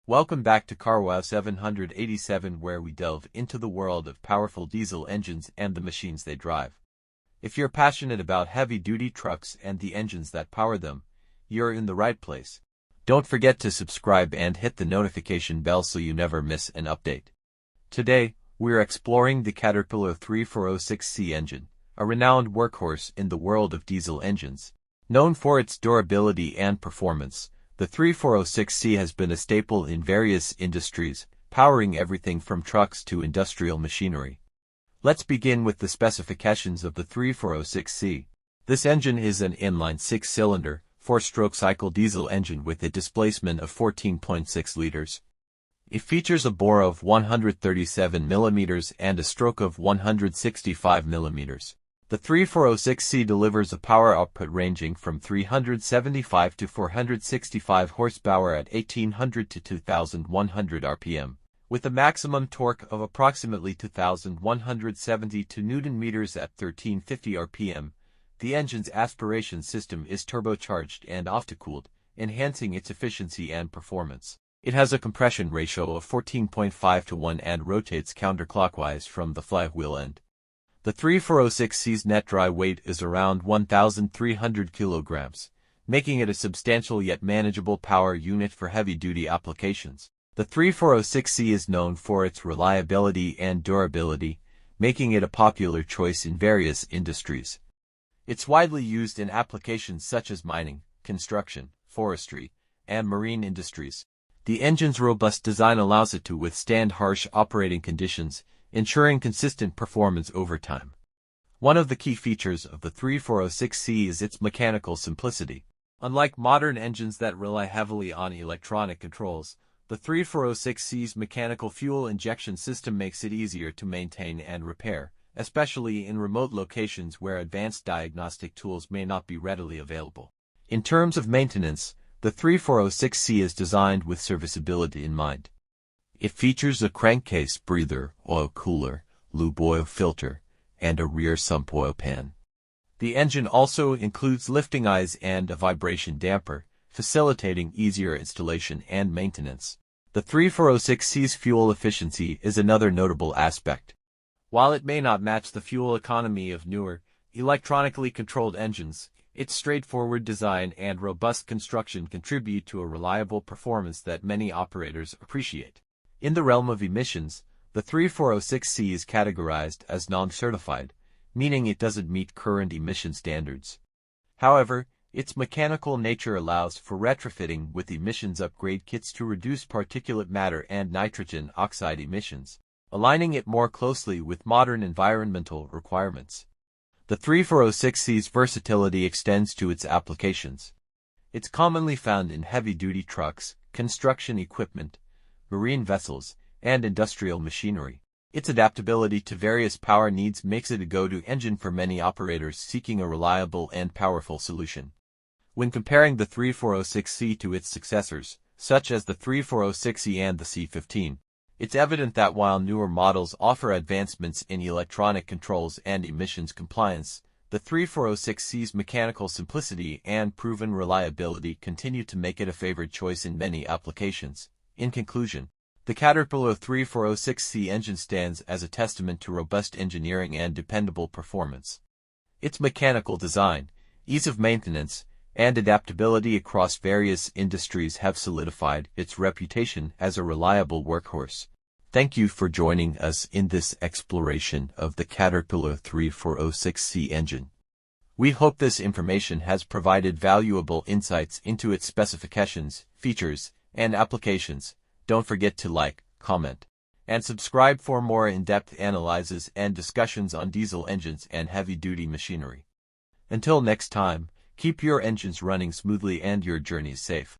Welcome back to CarWow 787, where we delve into the world of powerful diesel engines and the machines they drive. If you're passionate about heavy-duty trucks and the engines that power them, you're in the right place. Don't forget to subscribe and hit the notification bell so you never miss an update. Today, we're exploring the Caterpillar 3406C engine, a renowned workhorse in the world of diesel engines. Known for its durability and performance, the 3406C has been a staple in various industries, powering everything from trucks to industrial machinery. Let's begin with the specifications of the 3406C. This engine is an inline six-cylinder, four-stroke cycle diesel engine with a displacement of 14.6 liters. It features a bore of 137 mm and a stroke of 165 mm. The 3406C delivers a power output ranging from 375 to 465 horsepower at 1800 to 2100 RPM, with a maximum torque of approximately 2172 Nm at 1350 RPM. The engine's aspiration system is turbocharged and aftercooled, enhancing its efficiency and performance. It has a compression ratio of 14.5 to 1 and rotates counterclockwise from the flywheel end. The 3406C's net dry weight is around 1,300 kilograms, making it a substantial yet manageable power unit for heavy-duty applications. The 3406C is known for its reliability and durability, making it a popular choice in various industries. It's widely used in applications such as mining, construction, forestry, and marine industries. The engine's robust design allows it to withstand harsh operating conditions, ensuring consistent performance over time. One of the key features of the 3406C is its mechanical simplicity. Unlike modern engines that rely heavily on electronic controls, the 3406C's mechanical fuel injection system makes it easier to maintain and repair, especially in remote locations where advanced diagnostic tools may not be readily available. In terms of maintenance, the 3406C is designed with serviceability in mind. It features a crankcase breather, oil cooler, lube oil filter, and a rear sump oil pan. The engine also includes lifting eyes and a vibration damper, facilitating easier installation and maintenance. The 3406C's fuel efficiency is another notable aspect. While it may not match the fuel economy of newer, electronically controlled engines, its straightforward design and robust construction contribute to a reliable performance that many operators appreciate. In the realm of emissions, the 3406C is categorized as non-certified, meaning it doesn't meet current emission standards. However, its mechanical nature allows for retrofitting with emissions upgrade kits to reduce particulate matter and nitrogen oxide emissions, aligning it more closely with modern environmental requirements. The 3406C's versatility extends to its applications. It's commonly found in heavy-duty trucks, construction equipment, marine vessels, and industrial machinery. Its adaptability to various power needs makes it a go-to engine for many operators seeking a reliable and powerful solution. When comparing the 3406C to its successors, such as the 3406E and the C15, it's evident that while newer models offer advancements in electronic controls and emissions compliance, the 3406C's mechanical simplicity and proven reliability continue to make it a favored choice in many applications. In conclusion, the Caterpillar 3406C engine stands as a testament to robust engineering and dependable performance. Its mechanical design, ease of maintenance, and adaptability across various industries have solidified its reputation as a reliable workhorse. Thank you for joining us in this exploration of the Caterpillar 3406C engine. We hope this information has provided valuable insights into its specifications, features, and applications. Don't forget to like, comment, and subscribe for more in-depth analyses and discussions on diesel engines and heavy-duty machinery. Until next time, keep your engines running smoothly and your journeys safe.